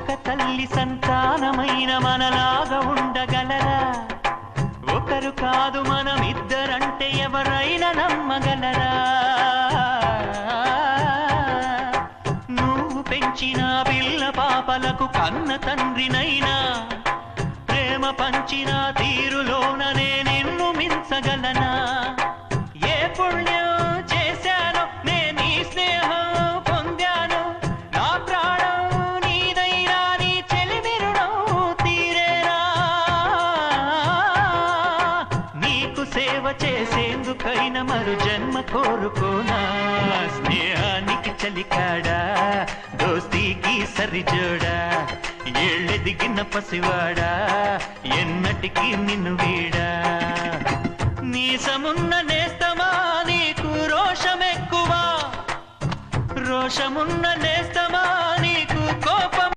ఒక తల్లి సంతానమైన మనలాగా ఉండగలరా? ఒకరు కాదు మనమిద్దరంటే ఎవరైనా నమ్మగలరా? నువ్వు పెంచిన పిల్ల పాపలకు కన్న తండ్రినైనా ప్రేమ పంచిన తీరులోననే నిన్ను మించగలనా? ఏ పుణ్యం చేశాను నేను ఈ స్నేహం పొందాను, నా ప్రాణం నీదైనా నీ చెలిమి రుణం తీరేనా? నీకు సేవ చేసేందుకైనా మరు జన్మ కోరుకోనా? స్నేహానికి చలికాడా, దోస్తీకి సరిజోడా, ఏళ్ళెదిగిన పసివాడా ఎన్నటికీ నిన్ను వీడా? నీసమున్న నేస్తమా నీకు రోషమెక్కువా, రోషమున్న నేస్తమా